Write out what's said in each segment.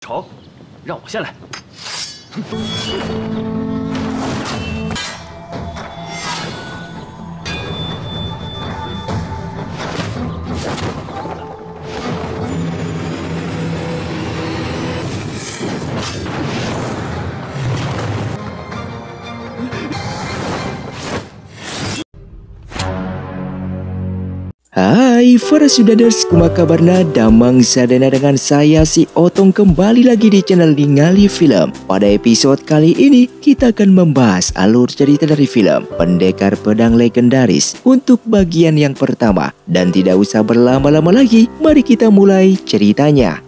朝，让我先来。Hai para Sudaders, kumaha kabarna? Damang sadana dengan saya si Otong kembali lagi di channel Ningali Film. Pada episode kali ini kita akan membahas alur cerita dari film Pendekar Pedang Legendaris untuk bagian yang pertama. Dan tidak usah berlama-lama lagi, mari kita mulai ceritanya.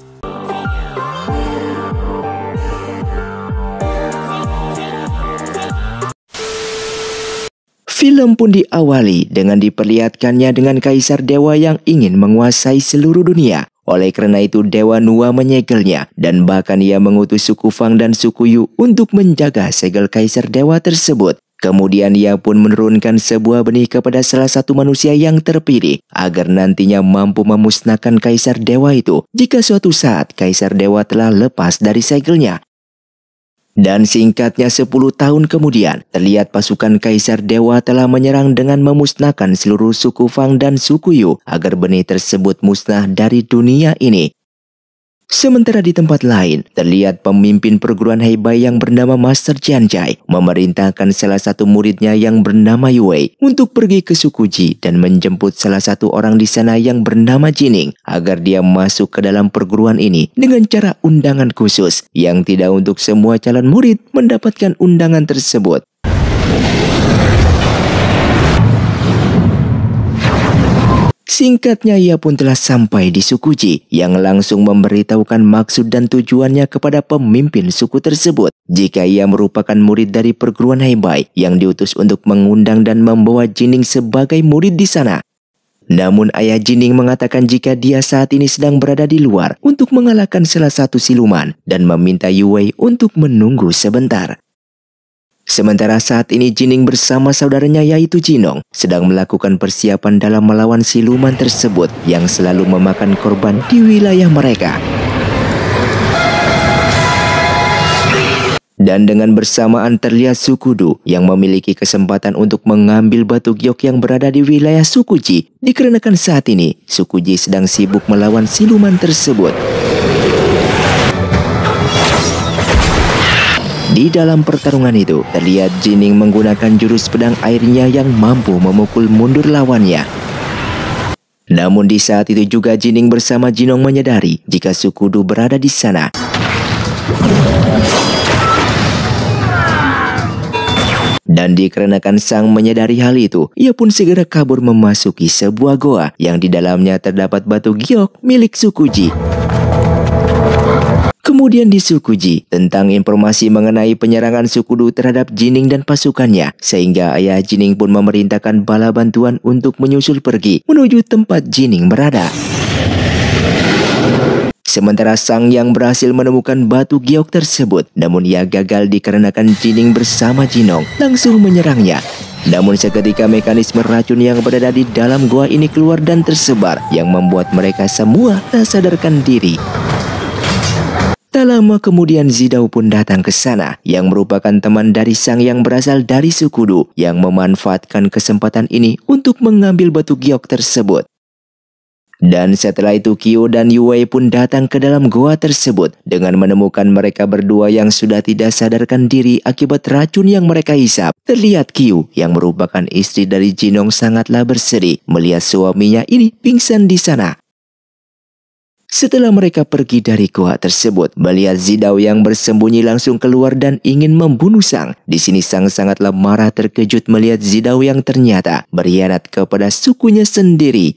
Film pun diawali dengan diperlihatkannya dengan Kaisar Dewa yang ingin menguasai seluruh dunia. Oleh karena itu Dewa Nua menyegelnya dan bahkan ia mengutus suku Fang dan suku Yu untuk menjaga segel Kaisar Dewa tersebut. Kemudian ia pun menurunkan sebuah benih kepada salah satu manusia yang terpilih agar nantinya mampu memusnahkan Kaisar Dewa itu jika suatu saat Kaisar Dewa telah lepas dari segelnya. Dan singkatnya 10 tahun kemudian, terlihat pasukan Kaisar Dewa telah menyerang dengan memusnahkan seluruh suku Fang dan suku Yu agar benih tersebut musnah dari dunia ini. Sementara di tempat lain, terlihat pemimpin perguruan Heibai yang bernama Master Jianzhai memerintahkan salah satu muridnya yang bernama Yue untuk pergi ke suku Ji dan menjemput salah satu orang di sana yang bernama Jining agar dia masuk ke dalam perguruan ini dengan cara undangan khusus yang tidak untuk semua calon murid mendapatkan undangan tersebut. Singkatnya ia pun telah sampai di suku Ji yang langsung memberitahukan maksud dan tujuannya kepada pemimpin suku tersebut jika ia merupakan murid dari perguruan Heibai yang diutus untuk mengundang dan membawa Jining sebagai murid di sana. Namun ayah Jining mengatakan jika dia saat ini sedang berada di luar untuk mengalahkan salah satu siluman dan meminta Yue untuk menunggu sebentar. Sementara saat ini Jining bersama saudaranya yaitu Jinong sedang melakukan persiapan dalam melawan siluman tersebut yang selalu memakan korban di wilayah mereka. Dan dengan bersamaan terlihat suku Du yang memiliki kesempatan untuk mengambil batu giok yang berada di wilayah suku Ji dikarenakan saat ini suku Ji sedang sibuk melawan siluman tersebut. Di dalam pertarungan itu, terlihat Jining menggunakan jurus pedang airnya yang mampu memukul mundur lawannya. Namun di saat itu juga Jining bersama Jinong menyadari jika suku Du berada di sana. Dan dikarenakan sang menyadari hal itu, ia pun segera kabur memasuki sebuah goa yang di dalamnya terdapat batu giok milik suku Ji. Kemudian di suku Ji, tentang informasi mengenai penyerangan suku Du terhadap Jining dan pasukannya, sehingga ayah Jining pun memerintahkan bala bantuan untuk menyusul pergi menuju tempat Jining berada. Sementara sang yang berhasil menemukan batu giok tersebut, namun ia gagal dikarenakan Jining bersama Jinong langsung menyerangnya. Namun seketika mekanisme racun yang berada di dalam goa ini keluar dan tersebar yang membuat mereka semua tak sadarkan diri. Tak lama kemudian Zidao pun datang ke sana yang merupakan teman dari sang yang berasal dari suku Du yang memanfaatkan kesempatan ini untuk mengambil batu giok tersebut. Dan setelah itu Kyo dan Yue pun datang ke dalam goa tersebut dengan menemukan mereka berdua yang sudah tidak sadarkan diri akibat racun yang mereka hisap. Terlihat Kyo yang merupakan istri dari Jinong sangatlah bersedih melihat suaminya ini pingsan di sana. Setelah mereka pergi dari goa tersebut, melihat Zidao yang bersembunyi langsung keluar dan ingin membunuh Sang. Di sini Sang sangatlah marah terkejut melihat Zidao yang ternyata berkhianat kepada sukunya sendiri.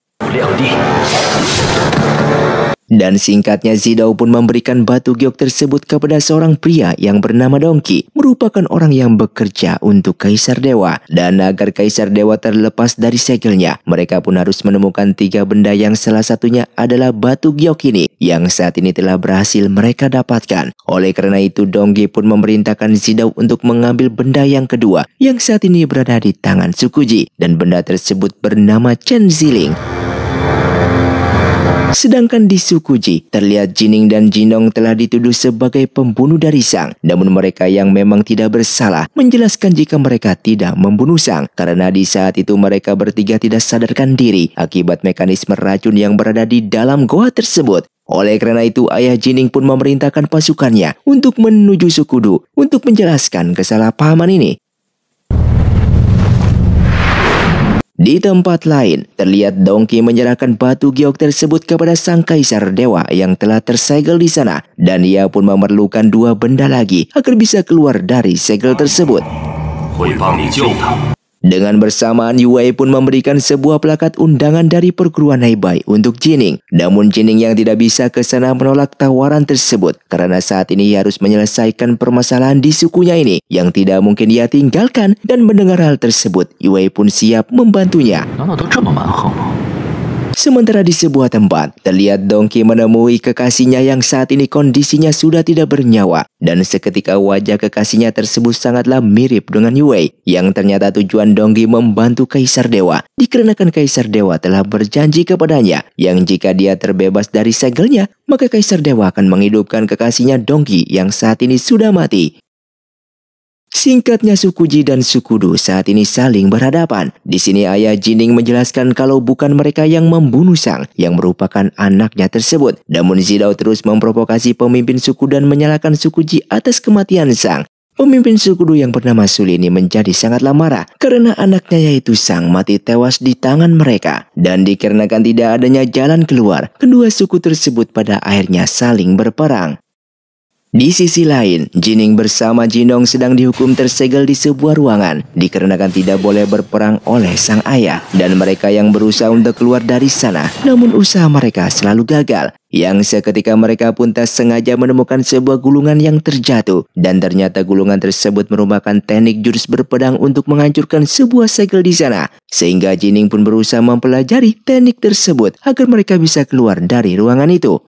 Dan singkatnya Zidao pun memberikan batu giok tersebut kepada seorang pria yang bernama Dongki, merupakan orang yang bekerja untuk Kaisar Dewa. Dan agar Kaisar Dewa terlepas dari segelnya, mereka pun harus menemukan 3 benda yang salah satunya adalah batu giok ini yang saat ini telah berhasil mereka dapatkan. Oleh karena itu Dongki pun memerintahkan Zidao untuk mengambil benda yang kedua yang saat ini berada di tangan suku Ji, dan benda tersebut bernama Chen Ziling. Sedangkan di suku Ji, terlihat Jining dan Jinong telah dituduh sebagai pembunuh dari Sang. Namun mereka yang memang tidak bersalah menjelaskan jika mereka tidak membunuh Sang, karena di saat itu mereka bertiga tidak sadarkan diri akibat mekanisme racun yang berada di dalam goa tersebut. Oleh karena itu, ayah Jining pun memerintahkan pasukannya untuk menuju suku Du untuk menjelaskan kesalahpahaman ini. Di tempat lain, terlihat Dongki menyerahkan batu giok tersebut kepada sang kaisar dewa yang telah tersegel di sana, dan ia pun memerlukan 2 benda lagi agar bisa keluar dari segel tersebut. Dengan bersamaan, Yue pun memberikan sebuah plakat undangan dari perguruan Heibai untuk Jining. Namun Jining yang tidak bisa ke sana menolak tawaran tersebut karena saat ini ia harus menyelesaikan permasalahan di sukunya ini yang tidak mungkin ia tinggalkan, dan mendengar hal tersebut, Yue pun siap membantunya. Sementara di sebuah tempat, terlihat Dongki menemui kekasihnya yang saat ini kondisinya sudah tidak bernyawa. Dan seketika wajah kekasihnya tersebut sangatlah mirip dengan Yue, yang ternyata tujuan Dongki membantu Kaisar Dewa. Dikarenakan Kaisar Dewa telah berjanji kepadanya, yang jika dia terbebas dari segelnya, maka Kaisar Dewa akan menghidupkan kekasihnya Dongki yang saat ini sudah mati. Singkatnya, suku Ji dan suku Du saat ini saling berhadapan. Di sini ayah Jining menjelaskan kalau bukan mereka yang membunuh Sang, yang merupakan anaknya tersebut. Namun Zidao terus memprovokasi pemimpin suku dan menyalahkan suku Ji atas kematian Sang. Pemimpin suku Du yang bernama Suli ini menjadi sangatlah marah karena anaknya yaitu Sang mati tewas di tangan mereka. Dan dikarenakan tidak adanya jalan keluar, kedua suku tersebut pada akhirnya saling berperang. Di sisi lain, Jining bersama Jinong sedang dihukum tersegel di sebuah ruangan dikarenakan tidak boleh berperang oleh sang ayah, dan mereka yang berusaha untuk keluar dari sana, namun usaha mereka selalu gagal. Yang seketika mereka pun tak sengaja menemukan sebuah gulungan yang terjatuh, dan ternyata gulungan tersebut merupakan teknik jurus berpedang untuk menghancurkan sebuah segel di sana. Sehingga Jining pun berusaha mempelajari teknik tersebut agar mereka bisa keluar dari ruangan itu.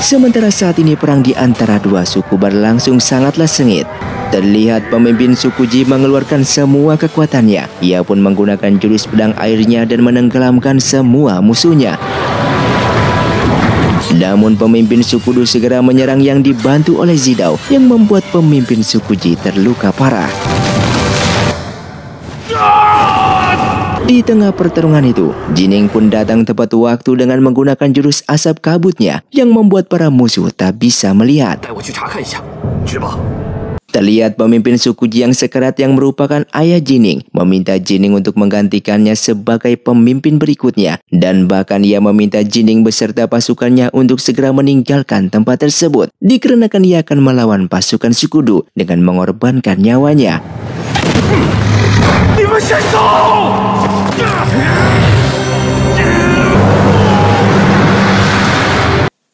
Sementara saat ini perang di antara dua suku berlangsung sangatlah sengit. Terlihat pemimpin suku Ji mengeluarkan semua kekuatannya. Ia pun menggunakan jurus pedang airnya dan menenggelamkan semua musuhnya. Namun pemimpin suku Du segera menyerang yang dibantu oleh Zidao, yang membuat pemimpin suku Ji terluka parah. Di tengah pertarungan itu, Jining pun datang tepat waktu dengan menggunakan jurus asap kabutnya yang membuat para musuh tak bisa melihat. Terlihat pemimpin suku Ji yang sekarat yang merupakan ayah Jining meminta Jining untuk menggantikannya sebagai pemimpin berikutnya, dan bahkan ia meminta Jining beserta pasukannya untuk segera meninggalkan tempat tersebut dikarenakan ia akan melawan pasukan suku Du dengan mengorbankan nyawanya.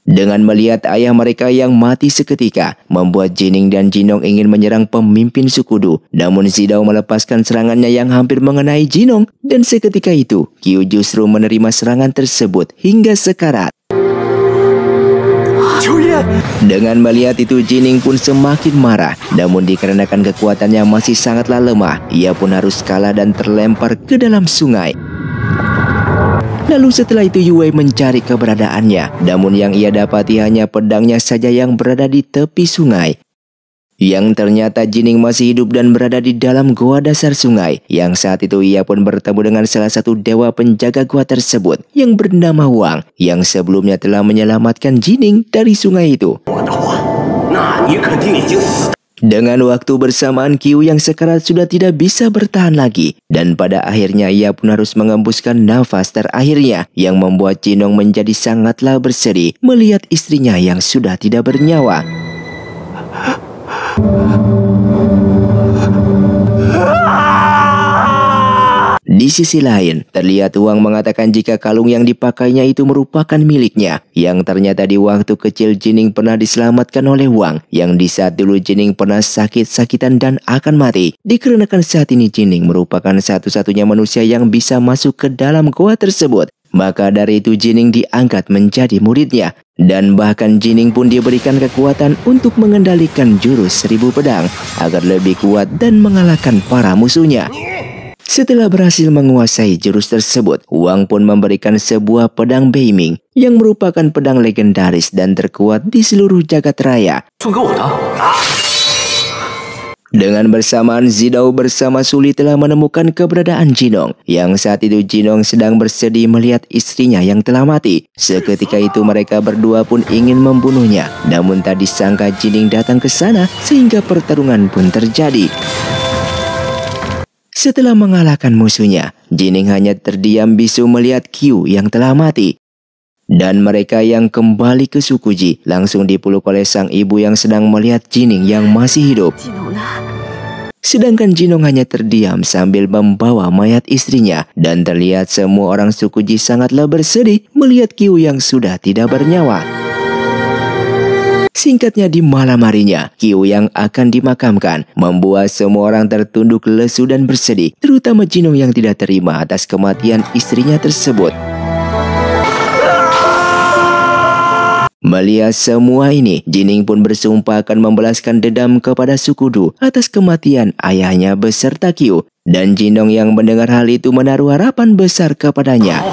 Dengan melihat ayah mereka yang mati seketika, membuat Jining dan Jinong ingin menyerang pemimpin suku Du. Namun Zidao melepaskan serangannya yang hampir mengenai Jinong, dan seketika itu Qiu justru menerima serangan tersebut hingga sekarat. Dengan melihat itu, Jining pun semakin marah. Namun dikarenakan kekuatannya masih sangatlah lemah, ia pun harus kalah dan terlempar ke dalam sungai. Lalu setelah itu Yue mencari keberadaannya, namun yang ia dapati hanya pedangnya saja yang berada di tepi sungai. Yang ternyata Jining masih hidup dan berada di dalam goa dasar sungai. Yang saat itu ia pun bertemu dengan salah satu dewa penjaga goa tersebut yang bernama Wang, yang sebelumnya telah menyelamatkan Jining dari sungai itu. Dengan waktu bersamaan, Qiu yang sekarat sudah tidak bisa bertahan lagi, dan pada akhirnya ia pun harus mengembuskan nafas terakhirnya, yang membuat Jinong menjadi sangatlah bersedih melihat istrinya yang sudah tidak bernyawa. Di sisi lain, terlihat Wang mengatakan jika kalung yang dipakainya itu merupakan miliknya, yang ternyata di waktu kecil Jining pernah diselamatkan oleh Wang, yang di saat dulu Jining pernah sakit-sakitan dan akan mati. Dikarenakan saat ini Jining merupakan satu-satunya manusia yang bisa masuk ke dalam goa tersebut, maka dari itu Jining diangkat menjadi muridnya. Dan bahkan Jining pun diberikan kekuatan untuk mengendalikan jurus 1000 pedang agar lebih kuat dan mengalahkan para musuhnya. Setelah berhasil menguasai jurus tersebut, Wang pun memberikan sebuah pedang Beiming yang merupakan pedang legendaris dan terkuat di seluruh jagat raya. Dengan bersamaan, Zidao bersama Suli telah menemukan keberadaan Jinong. Yang saat itu Jinong sedang bersedih melihat istrinya yang telah mati. Seketika itu mereka berdua pun ingin membunuhnya. Namun tak disangka Jining datang ke sana sehingga pertarungan pun terjadi. Setelah mengalahkan musuhnya, Jining hanya terdiam bisu melihat Qiu yang telah mati. Dan mereka yang kembali ke suku Ji langsung dipeluk oleh sang ibu yang sedang melihat Jining yang masih hidup. Sedangkan Jinong hanya terdiam sambil membawa mayat istrinya. Dan terlihat semua orang suku Ji sangatlah bersedih melihat Qiu yang sudah tidak bernyawa. Singkatnya, di malam harinya, Qiu yang akan dimakamkan membuat semua orang tertunduk lesu dan bersedih, terutama Jinong yang tidak terima atas kematian istrinya tersebut. Melihat semua ini, Jining pun bersumpah akan membalaskan dendam kepada suku Du atas kematian ayahnya beserta Qiu. Dan Jinong yang mendengar hal itu menaruh harapan besar kepadanya.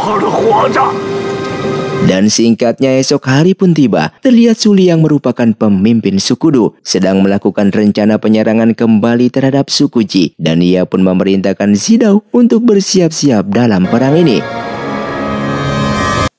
Dan singkatnya esok hari pun tiba. Terlihat Suli yang merupakan pemimpin suku Du sedang melakukan rencana penyerangan kembali terhadap suku Ji. Dan ia pun memerintahkan Zidao untuk bersiap-siap dalam perang ini.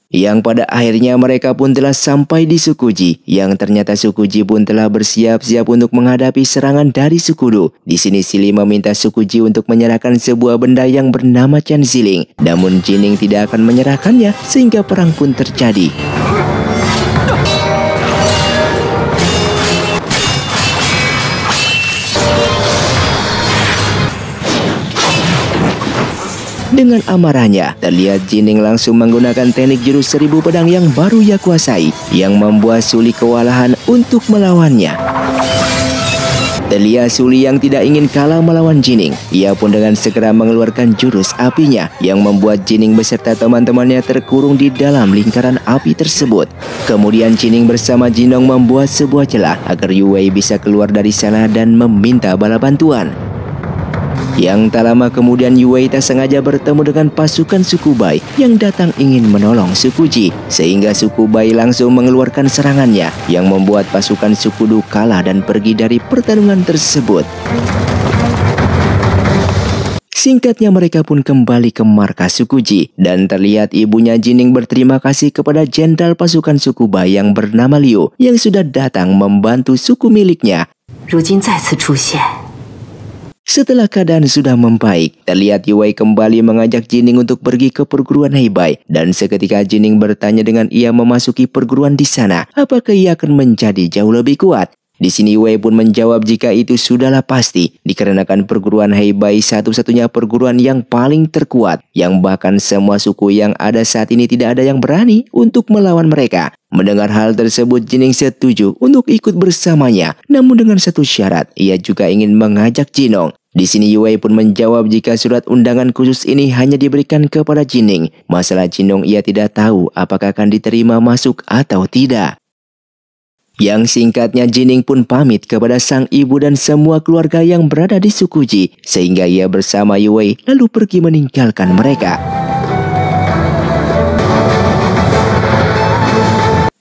Yang pada akhirnya mereka pun telah sampai di suku Ji. Yang ternyata suku Ji pun telah bersiap-siap untuk menghadapi serangan dari suku Du. Di sini Sili meminta suku Ji untuk menyerahkan sebuah benda yang bernama Chan Ziling. Namun Jining tidak akan menyerahkannya sehingga perang pun terjadi. Dengan amarahnya, terlihat Jining langsung menggunakan teknik jurus 1000 pedang yang baru ia kuasai, yang membuat Suli kewalahan untuk melawannya. Terlihat Suli yang tidak ingin kalah melawan Jining. Ia pun dengan segera mengeluarkan jurus apinya, yang membuat Jining beserta teman-temannya terkurung di dalam lingkaran api tersebut. Kemudian Jining bersama Jinong membuat sebuah celah agar Yue bisa keluar dari sana dan meminta bala bantuan. Yang tak lama kemudian Yue tak sengaja bertemu dengan pasukan suku Bai yang datang ingin menolong suku Ji. Sehingga suku Bai langsung mengeluarkan serangannya yang membuat pasukan suku Du kalah dan pergi dari pertarungan tersebut. Singkatnya mereka pun kembali ke markas suku Ji. Dan terlihat ibunya Jining berterima kasih kepada jenderal pasukan suku Bai yang bernama Liu yang sudah datang membantu suku miliknya. Setelah keadaan sudah membaik, terlihat Yue kembali mengajak Jining untuk pergi ke perguruan Heibai. Dan seketika Jining bertanya dengan ia memasuki perguruan di sana, apakah ia akan menjadi jauh lebih kuat? Di sini Yue pun menjawab jika itu sudahlah pasti, dikarenakan perguruan Heibai satu-satunya perguruan yang paling terkuat, yang bahkan semua suku yang ada saat ini tidak ada yang berani untuk melawan mereka. Mendengar hal tersebut, Jining setuju untuk ikut bersamanya, namun dengan satu syarat, ia juga ingin mengajak Jinong. Di sini Yue pun menjawab jika surat undangan khusus ini hanya diberikan kepada Jining. Masalah Jinong ia tidak tahu apakah akan diterima masuk atau tidak. Yang singkatnya Jining pun pamit kepada sang ibu dan semua keluarga yang berada di suku Ji, sehingga ia bersama Yue lalu pergi meninggalkan mereka.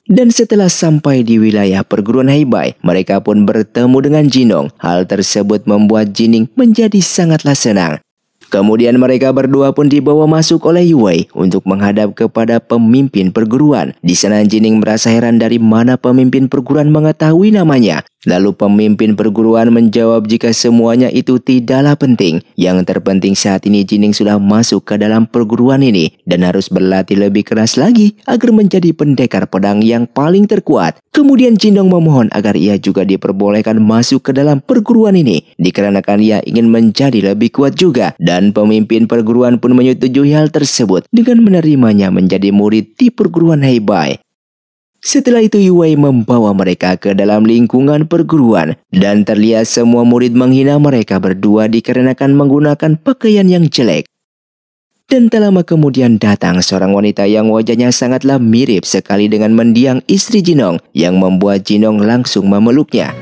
Dan setelah sampai di wilayah perguruan Heibai, mereka pun bertemu dengan Jinong. Hal tersebut membuat Jining menjadi sangatlah senang. Kemudian mereka berdua pun dibawa masuk oleh Yue untuk menghadap kepada pemimpin perguruan. Di sana Jining merasa heran dari mana pemimpin perguruan mengetahui namanya. Lalu pemimpin perguruan menjawab jika semuanya itu tidaklah penting. Yang terpenting saat ini Jining sudah masuk ke dalam perguruan ini dan harus berlatih lebih keras lagi agar menjadi pendekar pedang yang paling terkuat. Kemudian Jinong memohon agar ia juga diperbolehkan masuk ke dalam perguruan ini dikarenakan ia ingin menjadi lebih kuat juga. Dan pemimpin perguruan pun menyetujui hal tersebut dengan menerimanya menjadi murid di perguruan Heibai. Setelah itu Yue membawa mereka ke dalam lingkungan perguruan dan terlihat semua murid menghina mereka berdua dikarenakan menggunakan pakaian yang jelek. Dan tak lama kemudian datang seorang wanita yang wajahnya sangatlah mirip sekali dengan mendiang istri Jinong yang membuat Jinong langsung memeluknya.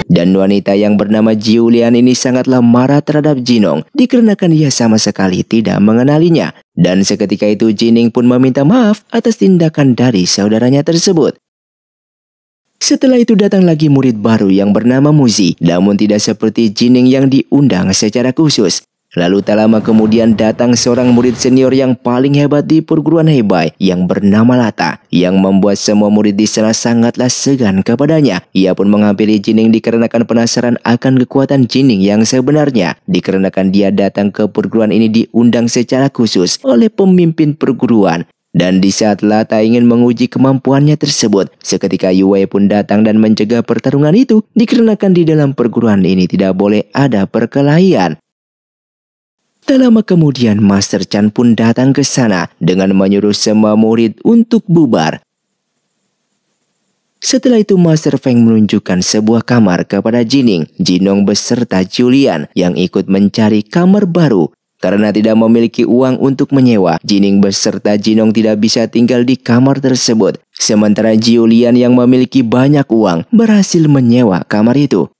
Dan wanita yang bernama Julian ini sangatlah marah terhadap Jinong dikarenakan ia sama sekali tidak mengenalinya. Dan seketika itu Jining pun meminta maaf atas tindakan dari saudaranya tersebut. Setelah itu datang lagi murid baru yang bernama Muzi, namun tidak seperti Jining yang diundang secara khusus. Lalu tak lama kemudian datang seorang murid senior yang paling hebat di perguruan Heibai yang bernama Lata, yang membuat semua murid di sana sangatlah segan kepadanya. Ia pun menghampiri Jining dikarenakan penasaran akan kekuatan Jining yang sebenarnya, dikarenakan dia datang ke perguruan ini diundang secara khusus oleh pemimpin perguruan. Dan di saat Lata ingin menguji kemampuannya tersebut, seketika Yue pun datang dan mencegah pertarungan itu, dikarenakan di dalam perguruan ini tidak boleh ada perkelahian. Tak lama kemudian Master Chan pun datang ke sana dengan menyuruh semua murid untuk bubar. Setelah itu Master Feng menunjukkan sebuah kamar kepada Jining, Jinong beserta Julian yang ikut mencari kamar baru. Karena tidak memiliki uang untuk menyewa, Jining beserta Jinong tidak bisa tinggal di kamar tersebut. Sementara Julian yang memiliki banyak uang berhasil menyewa kamar itu.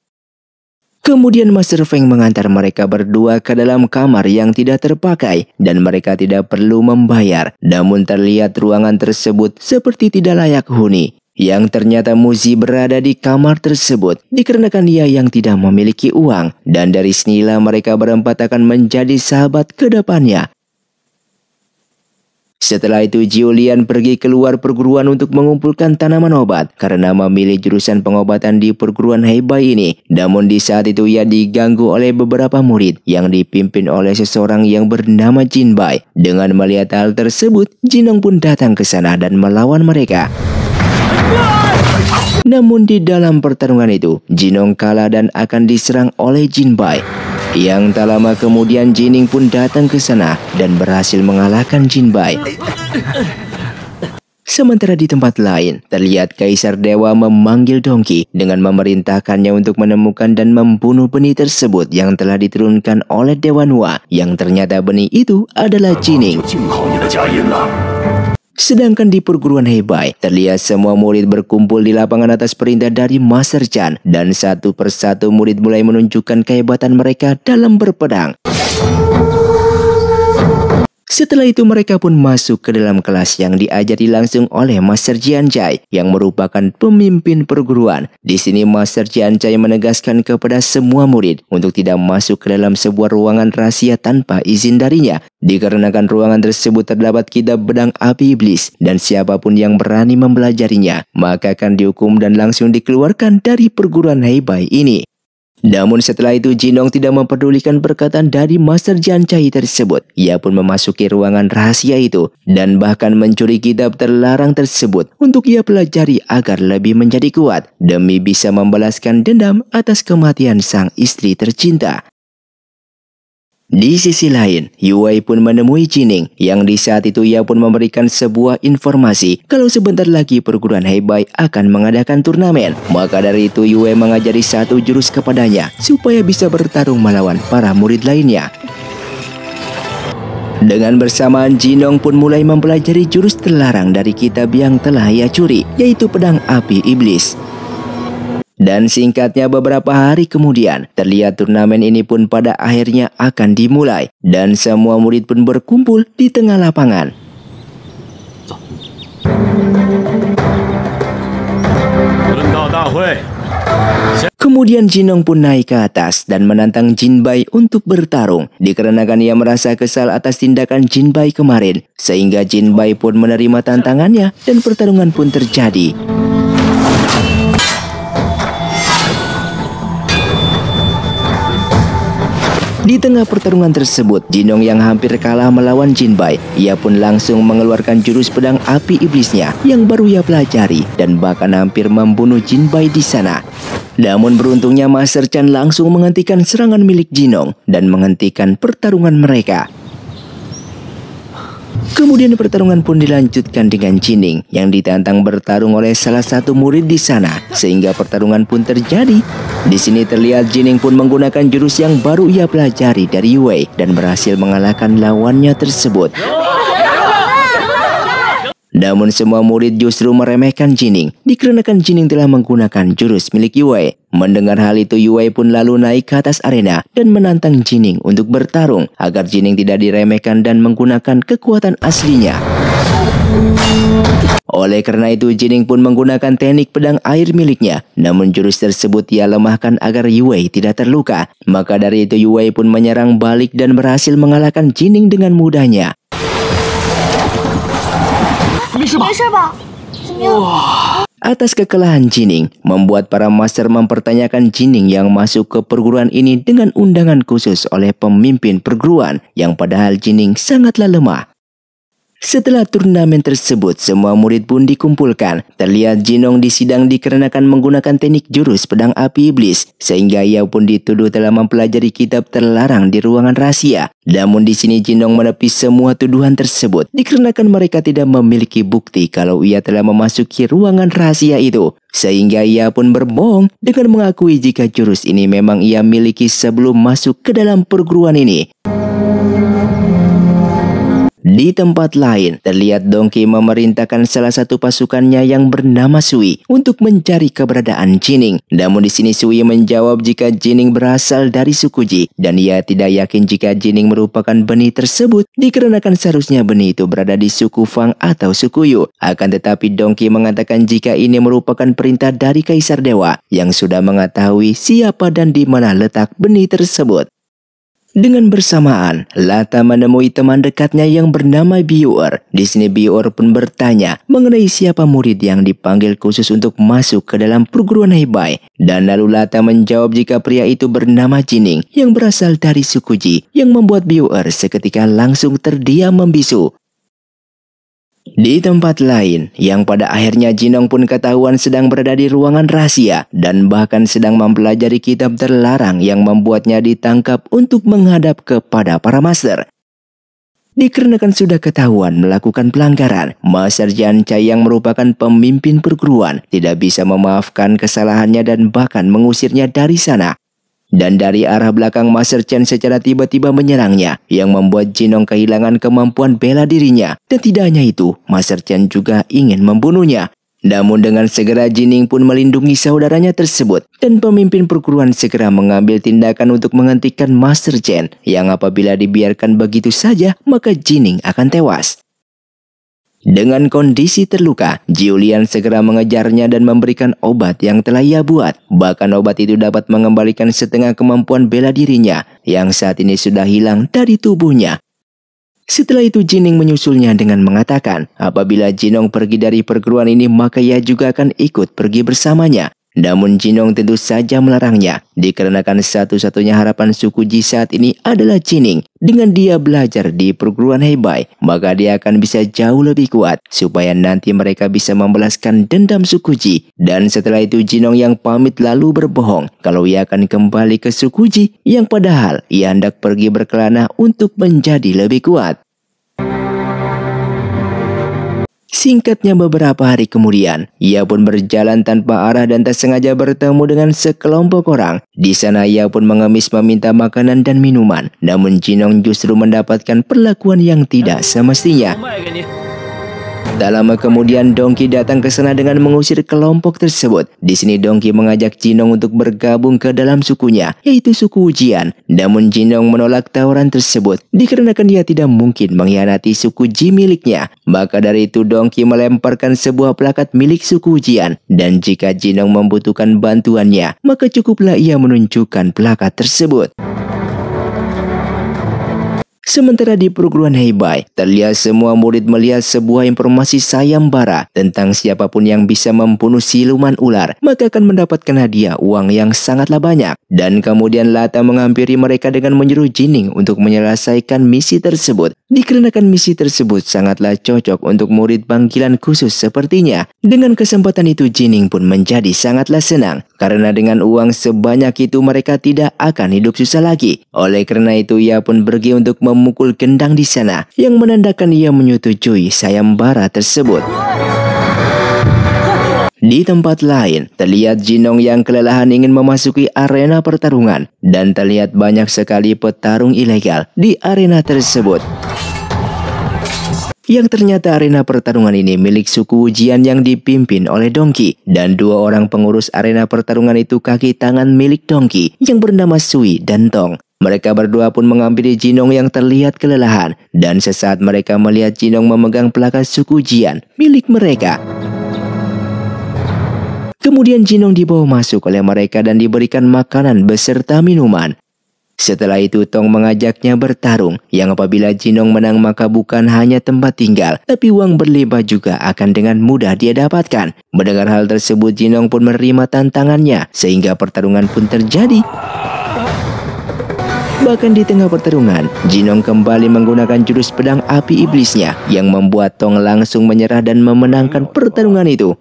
Kemudian Master Feng mengantar mereka berdua ke dalam kamar yang tidak terpakai dan mereka tidak perlu membayar. Namun terlihat ruangan tersebut seperti tidak layak huni. Yang ternyata Muzi berada di kamar tersebut dikarenakan dia yang tidak memiliki uang. Dan dari sinilah mereka berempat akan menjadi sahabat ke depannya. Setelah itu Julian pergi keluar perguruan untuk mengumpulkan tanaman obat karena memilih jurusan pengobatan di perguruan Heibai ini. Namun di saat itu ia diganggu oleh beberapa murid yang dipimpin oleh seseorang yang bernama Jinbai. Dengan melihat hal tersebut, Jinong pun datang ke sana dan melawan mereka. Namun di dalam pertarungan itu, Jinong kalah dan akan diserang oleh Jinbai. Yang tak lama kemudian Jining pun datang ke sana dan berhasil mengalahkan Jinbai. Sementara di tempat lain, terlihat Kaisar Dewa memanggil Dongki dengan memerintahkannya untuk menemukan dan membunuh benih tersebut yang telah diturunkan oleh Dewa Nuwa, yang ternyata benih itu adalah Jining. Sedangkan di perguruan Heibai, terlihat semua murid berkumpul di lapangan atas perintah dari Master Chan dan satu persatu murid mulai menunjukkan kehebatan mereka dalam berpedang. Setelah itu mereka pun masuk ke dalam kelas yang diajari langsung oleh Master Jianzhai yang merupakan pemimpin perguruan. Di sini Master Jianzhai menegaskan kepada semua murid untuk tidak masuk ke dalam sebuah ruangan rahasia tanpa izin darinya. Dikarenakan ruangan tersebut terdapat kitab pedang api iblis dan siapapun yang berani mempelajarinya maka akan dihukum dan langsung dikeluarkan dari perguruan Heibai ini. Namun setelah itu Jinong tidak mempedulikan perkataan dari Master Jianzhai tersebut. Ia pun memasuki ruangan rahasia itu dan bahkan mencuri kitab terlarang tersebut untuk ia pelajari agar lebih menjadi kuat demi bisa membalaskan dendam atas kematian sang istri tercinta. Di sisi lain, Yue pun menemui Jining yang di saat itu ia pun memberikan sebuah informasi kalau sebentar lagi perguruan Heibai akan mengadakan turnamen. Maka dari itu Yue mengajari satu jurus kepadanya supaya bisa bertarung melawan para murid lainnya. Dengan bersamaan Jinong pun mulai mempelajari jurus terlarang dari kitab yang telah ia curi, yaitu pedang api iblis. Dan singkatnya beberapa hari kemudian, terlihat turnamen ini pun pada akhirnya akan dimulai. Dan semua murid pun berkumpul di tengah lapangan. Kemudian Jinong pun naik ke atas dan menantang Jinbai untuk bertarung. Dikarenakan ia merasa kesal atas tindakan Jinbai kemarin, sehingga Jinbai pun menerima tantangannya dan pertarungan pun terjadi. Di tengah pertarungan tersebut, Jinong yang hampir kalah melawan Jinbai, ia pun langsung mengeluarkan jurus pedang api iblisnya yang baru ia pelajari dan bahkan hampir membunuh Jinbai di sana. Namun beruntungnya Master Chan langsung menghentikan serangan milik Jinong dan menghentikan pertarungan mereka. Kemudian pertarungan pun dilanjutkan dengan Jining yang ditantang bertarung oleh salah satu murid di sana, sehingga pertarungan pun terjadi. Di sini terlihat Jining pun menggunakan jurus yang baru ia pelajari dari Yue dan berhasil mengalahkan lawannya tersebut. Namun semua murid justru meremehkan Jining dikarenakan Jining telah menggunakan jurus milik Yue. Mendengar hal itu, Yue pun lalu naik ke atas arena dan menantang Jining untuk bertarung agar Jining tidak diremehkan dan menggunakan kekuatan aslinya. Oleh karena itu, Jining pun menggunakan teknik pedang air miliknya. Namun jurus tersebut ia lemahkan agar Yue tidak terluka. Maka dari itu Yue pun menyerang balik dan berhasil mengalahkan Jining dengan mudahnya. Atas kekalahan Jining, membuat para master mempertanyakan Jining yang masuk ke perguruan ini dengan undangan khusus oleh pemimpin perguruan yang padahal Jining sangatlah lemah. Setelah turnamen tersebut, semua murid pun dikumpulkan. Terlihat Jinong disidang dikarenakan menggunakan teknik jurus pedang api iblis, sehingga ia pun dituduh telah mempelajari kitab terlarang di ruangan rahasia. Namun di sini Jinong menepis semua tuduhan tersebut dikarenakan mereka tidak memiliki bukti kalau ia telah memasuki ruangan rahasia itu. Sehingga ia pun berbohong dengan mengakui jika jurus ini memang ia miliki sebelum masuk ke dalam perguruan ini. Di tempat lain, terlihat Dongki memerintahkan salah satu pasukannya yang bernama Sui untuk mencari keberadaan Jining. Namun di sini Sui menjawab jika Jining berasal dari suku Ji dan ia tidak yakin jika Jining merupakan benih tersebut dikarenakan seharusnya benih itu berada di suku Fang atau suku Yu. Akan tetapi Dongki mengatakan jika ini merupakan perintah dari Kaisar Dewa yang sudah mengetahui siapa dan di mana letak benih tersebut. Dengan bersamaan, Lata menemui teman dekatnya yang bernama Biur. Di sini Biur pun bertanya mengenai siapa murid yang dipanggil khusus untuk masuk ke dalam perguruan Heibai. Dan lalu Lata menjawab jika pria itu bernama Jining yang berasal dari suku Ji, yang membuat Biur seketika langsung terdiam membisu. Di tempat lain, yang pada akhirnya Jinong pun ketahuan sedang berada di ruangan rahasia dan bahkan sedang mempelajari kitab terlarang yang membuatnya ditangkap untuk menghadap kepada para master. Dikarenakan sudah ketahuan melakukan pelanggaran, Master Jan Chai yang merupakan pemimpin perguruan tidak bisa memaafkan kesalahannya dan bahkan mengusirnya dari sana. Dan dari arah belakang Master Chen secara tiba-tiba menyerangnya yang membuat Jinong kehilangan kemampuan bela dirinya. Dan tidak hanya itu, Master Chen juga ingin membunuhnya. Namun dengan segera Jining pun melindungi saudaranya tersebut dan pemimpin perguruan segera mengambil tindakan untuk menghentikan Master Chen yang apabila dibiarkan begitu saja maka Jining akan tewas. Dengan kondisi terluka, Julian segera mengejarnya dan memberikan obat yang telah ia buat. Bahkan obat itu dapat mengembalikan setengah kemampuan bela dirinya yang saat ini sudah hilang dari tubuhnya. Setelah itu Jining menyusulnya dengan mengatakan apabila Jinong pergi dari perguruan ini maka ia juga akan ikut pergi bersamanya. Namun Jinong tentu saja melarangnya dikarenakan satu-satunya harapan suku Ji saat ini adalah Jining. Dengan dia belajar di perguruan Heibai maka dia akan bisa jauh lebih kuat supaya nanti mereka bisa membalaskan dendam suku Ji. Dan setelah itu Jinong yang pamit lalu berbohong kalau ia akan kembali ke suku Ji yang padahal ia hendak pergi berkelana untuk menjadi lebih kuat. Singkatnya beberapa hari kemudian, ia pun berjalan tanpa arah dan tak sengaja bertemu dengan sekelompok orang. Di sana ia pun mengemis meminta makanan dan minuman. Namun Jinong justru mendapatkan perlakuan yang tidak semestinya. Tak lama kemudian Dongki datang ke sana dengan mengusir kelompok tersebut. Di sini Dongki mengajak Jinong untuk bergabung ke dalam sukunya, yaitu suku Jian. Namun Jinong menolak tawaran tersebut dikarenakan dia tidak mungkin mengkhianati suku Ji miliknya. Maka dari itu Dongki melemparkan sebuah plakat milik suku Jian. Dan jika Jinong membutuhkan bantuannya, maka cukuplah ia menunjukkan plakat tersebut. Sementara di perguruan Heibai, terlihat semua murid melihat sebuah informasi sayembara tentang siapapun yang bisa membunuh siluman ular, maka akan mendapatkan hadiah uang yang sangatlah banyak. Dan kemudian Lata menghampiri mereka dengan menyuruh Jining untuk menyelesaikan misi tersebut. Dikarenakan misi tersebut sangatlah cocok untuk murid panggilan khusus sepertinya. Dengan kesempatan itu Jining pun menjadi sangatlah senang. Karena dengan uang sebanyak itu mereka tidak akan hidup susah lagi. Oleh karena itu ia pun pergi untuk memukul gendang di sana yang menandakan ia menyetujui sayembara tersebut. Di tempat lain, terlihat Jinong yang kelelahan ingin memasuki arena pertarungan dan terlihat banyak sekali petarung ilegal di arena tersebut. Yang ternyata arena pertarungan ini milik suku Jian yang dipimpin oleh Dongki. Dan dua orang pengurus arena pertarungan itu kaki tangan milik Dongki yang bernama Sui dan Tong. Mereka berdua pun menghampiri Jinong yang terlihat kelelahan. Dan sesaat mereka melihat Jinong memegang pelaka suku Jian milik mereka. Kemudian Jinong dibawa masuk oleh mereka dan diberikan makanan beserta minuman. Setelah itu Tong mengajaknya bertarung, yang apabila Jinong menang maka bukan hanya tempat tinggal, tapi uang berlimpah juga akan dengan mudah dia dapatkan. Mendengar hal tersebut Jinong pun menerima tantangannya, sehingga pertarungan pun terjadi. Bahkan di tengah pertarungan, Jinong kembali menggunakan jurus pedang api iblisnya, yang membuat Tong langsung menyerah dan memenangkan pertarungan itu.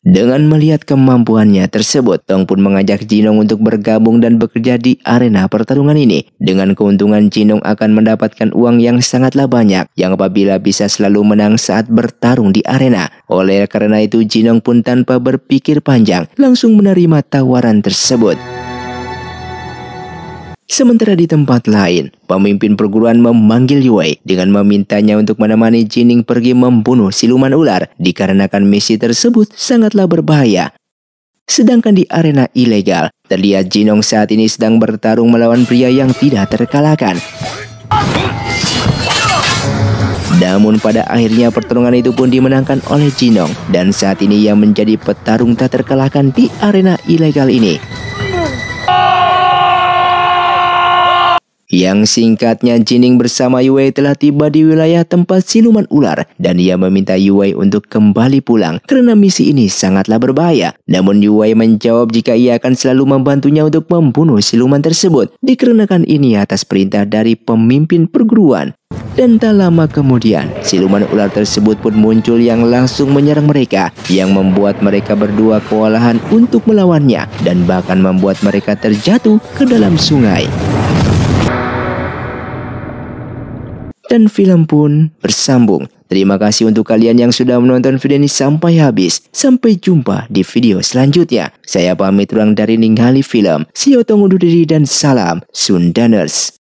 Dengan melihat kemampuannya tersebut, Tong pun mengajak Jinong untuk bergabung dan bekerja di arena pertarungan ini. Dengan keuntungan, Jinong akan mendapatkan uang yang sangatlah banyak, yang apabila bisa selalu menang saat bertarung di arena. Oleh karena itu, Jinong pun tanpa berpikir panjang, langsung menerima tawaran tersebut. Sementara di tempat lain, pemimpin perguruan memanggil Yue dengan memintanya untuk menemani Jining pergi membunuh siluman ular dikarenakan misi tersebut sangatlah berbahaya. Sedangkan di arena ilegal, terlihat Jinong saat ini sedang bertarung melawan pria yang tidak terkalahkan. Namun pada akhirnya pertarungan itu pun dimenangkan oleh Jinong, dan saat ini ia menjadi petarung tak terkalahkan di arena ilegal ini. Yang singkatnya, Jining bersama Yue telah tiba di wilayah tempat siluman ular dan ia meminta Yue untuk kembali pulang karena misi ini sangatlah berbahaya. Namun Yue menjawab jika ia akan selalu membantunya untuk membunuh siluman tersebut dikarenakan ini atas perintah dari pemimpin perguruan. Dan tak lama kemudian, siluman ular tersebut pun muncul yang langsung menyerang mereka, yang membuat mereka berdua kewalahan untuk melawannya dan bahkan membuat mereka terjatuh ke dalam sungai. Dan film pun bersambung. Terima kasih untuk kalian yang sudah menonton video ini sampai habis. Sampai jumpa di video selanjutnya. Saya pamit ulang dari Ningali Film. See you, tunggu diri dan salam Sundaners.